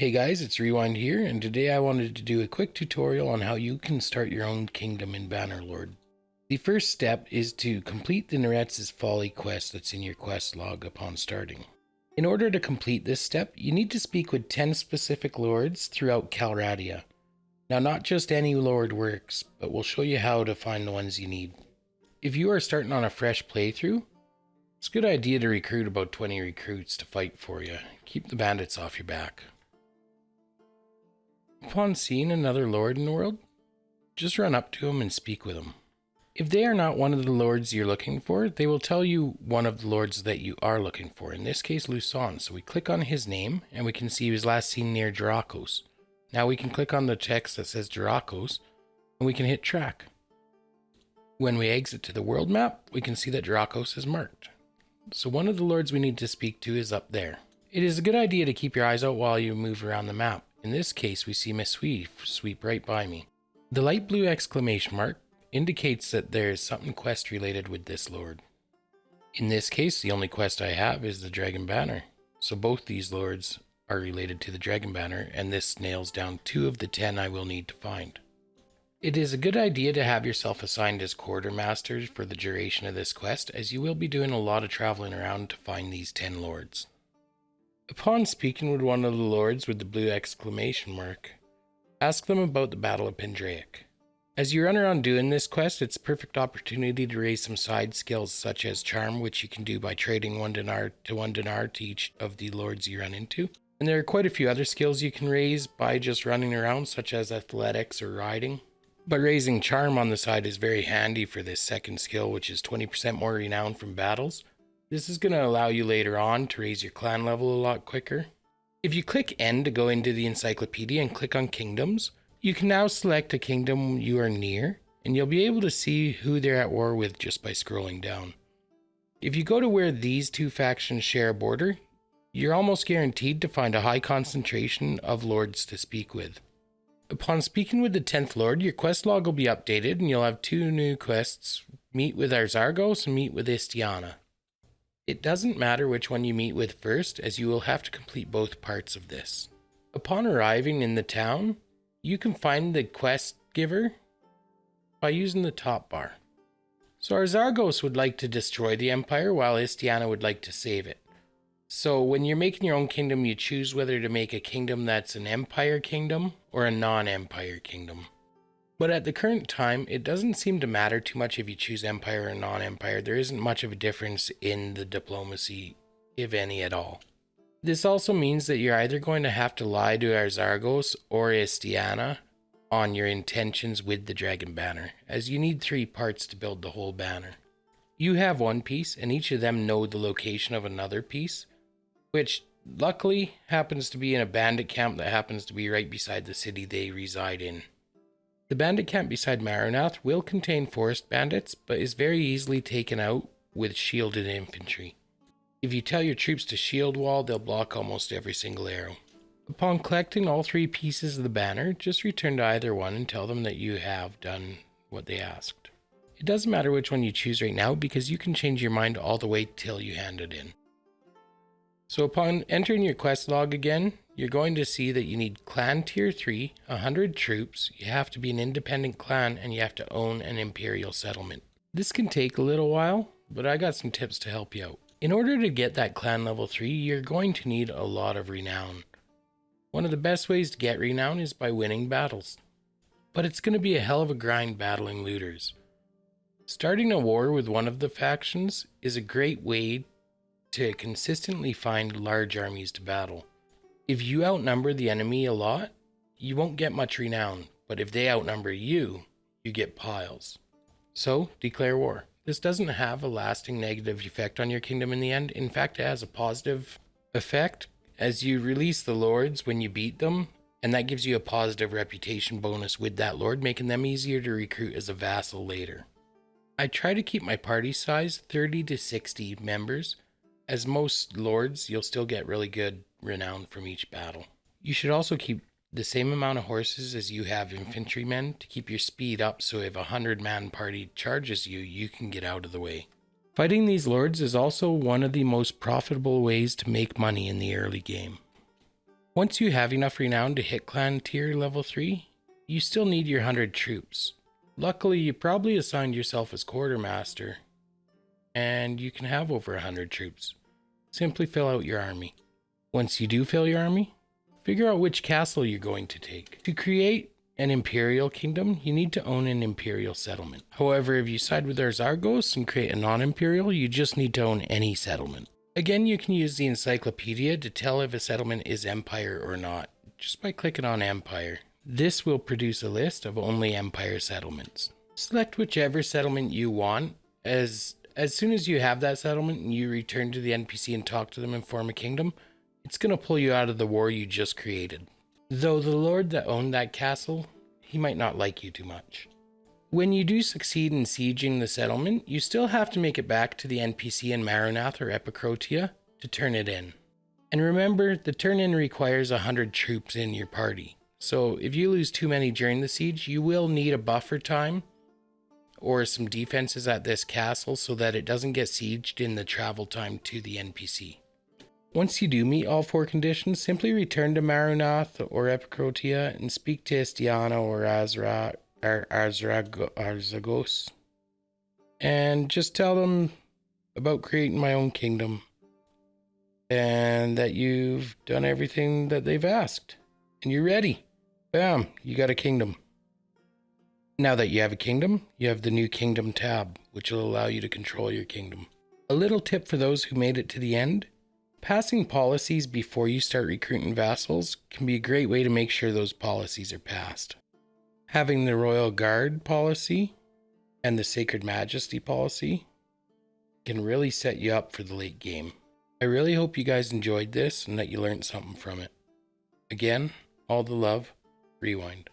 Hey guys, it's Rewind here, and today I wanted to do a quick tutorial on how you can start your own kingdom in Bannerlord. The first step is to complete the Neretz's Folly quest that's in your quest log upon starting. In order to complete this step, you need to speak with 10 specific lords throughout Calradia. Now, not just any lord works, but we'll show you how to find the ones you need. If you are starting on a fresh playthrough, it's a good idea to recruit about 20 recruits to fight for you. Keep the bandits off your back. Upon seeing another lord in the world, just run up to him and speak with him. If they are not one of the lords you're looking for, they will tell you one of the lords that you are looking for, in this case Liuto. So we click on his name and we can see he was last seen near Durakos. Now we can click on the text that says Durakos and we can hit track. When we exit to the world map, we can see that Durakos is marked. So one of the lords we need to speak to is up there. It is a good idea to keep your eyes out while you move around the map. In this case, we see Mesui sweep right by me. The light blue exclamation mark indicates that there is something quest related with this lord. In this case, the only quest I have is the Dragon Banner. So both these lords are related to the Dragon Banner, and this nails down 2 of the 10 I will need to find. It is a good idea to have yourself assigned as quartermaster for the duration of this quest, as you will be doing a lot of traveling around to find these 10 lords. Upon speaking with one of the lords with the blue exclamation mark, ask them about the Battle of Pendraic. As you run around doing this quest, it's a perfect opportunity to raise some side skills such as Charm, which you can do by trading 1 dinar to each of the lords you run into. And there are quite a few other skills you can raise by just running around, such as athletics or riding. But raising Charm on the side is very handy for this second skill, which is 20% more renown from battles. This is going to allow you later on to raise your clan level a lot quicker. If you click N to go into the encyclopedia and click on Kingdoms, you can now select a kingdom you are near, and you'll be able to see who they're at war with just by scrolling down. If you go to where these 2 factions share a border, you're almost guaranteed to find a high concentration of lords to speak with. Upon speaking with the 10th lord, your quest log will be updated and you'll have 2 new quests, meet with Arzargos and meet with Istiana. It doesn't matter which one you meet with first, as you will have to complete both parts of this. Upon arriving in the town, you can find the quest giver by using the top bar. So Arzargos would like to destroy the empire while Istiana would like to save it. So when you're making your own kingdom, you choose whether to make a kingdom that's an empire kingdom or a non-empire kingdom. But at the current time, it doesn't seem to matter too much if you choose empire or non-empire. There isn't much of a difference in the diplomacy, if any at all. This also means that you're either going to have to lie to Arzargos or Istiana on your intentions with the Dragon Banner, as you need 3 parts to build the whole banner. You have 1 piece, and each of them know the location of another piece, which luckily happens to be in a bandit camp that happens to be right beside the city they reside in. The bandit camp beside Maronath will contain forest bandits, but is very easily taken out with shielded infantry. If you tell your troops to shield wall, they'll block almost every single arrow. Upon collecting all 3 pieces of the banner, just return to either one and tell them that you have done what they asked. It doesn't matter which one you choose right now, because you can change your mind all the way till you hand it in. So upon entering your quest log again, you're going to see that you need clan tier 3, 100 troops, you have to be an independent clan, and you have to own an imperial settlement. This can take a little while, but I got some tips to help you out. In order to get that clan level 3, you're going to need a lot of renown. One of the best ways to get renown is by winning battles. But it's going to be a hell of a grind battling looters. Starting a war with one of the factions is a great way to consistently find large armies to battle. If you outnumber the enemy a lot, you won't get much renown, but if they outnumber you, you get piles. So, declare war. This doesn't have a lasting negative effect on your kingdom in the end. In fact, it has a positive effect as you release the lords when you beat them, and that gives you a positive reputation bonus with that lord, making them easier to recruit as a vassal later. I try to keep my party size 30 to 60 members. As most lords, you'll still get really good renown from each battle. You should also keep the same amount of horses as you have infantrymen to keep your speed up, so if a 100-man party charges you, you can get out of the way. Fighting these lords is also one of the most profitable ways to make money in the early game. Once you have enough renown to hit clan tier level 3, you still need your 100 troops. Luckily, you probably assigned yourself as quartermaster, and you can have over 100 troops. Simply fill out your army. Once you do fill your army, figure out which castle you're going to take. To create an imperial kingdom, you need to own an imperial settlement. However, if you side with our Zargos and create a non-imperial, you just need to own any settlement. Again, you can use the encyclopedia to tell if a settlement is empire or not, just by clicking on empire. This will produce a list of only empire settlements. Select whichever settlement you want. As soon as you have that settlement and you return to the NPC and talk to them and form a kingdom, it's going to pull you out of the war you just created. Though the lord that owned that castle, he might not like you too much. When you do succeed in sieging the settlement, you still have to make it back to the NPC in Maronath or Epicrotia to turn it in. And remember, the turn-in requires 100 troops in your party. So if you lose too many during the siege, you will need a buffer time or some defenses at this castle so that it doesn't get sieged in the travel time to the NPC. Once you do meet all 4 conditions, simply return to Maronath or Epicrotia and speak to Istiana or Arzagos, and just tell them about creating my own kingdom and that you've done everything that they've asked and you're ready. Bam, you got a kingdom. Now that you have a kingdom, you have the new kingdom tab, which will allow you to control your kingdom. A little tip for those who made it to the end: passing policies before you start recruiting vassals can be a great way to make sure those policies are passed. Having the Royal Guard policy and the Sacred Majesty policy can really set you up for the late game. I really hope you guys enjoyed this and that you learned something from it. Again, all the love, Rewind.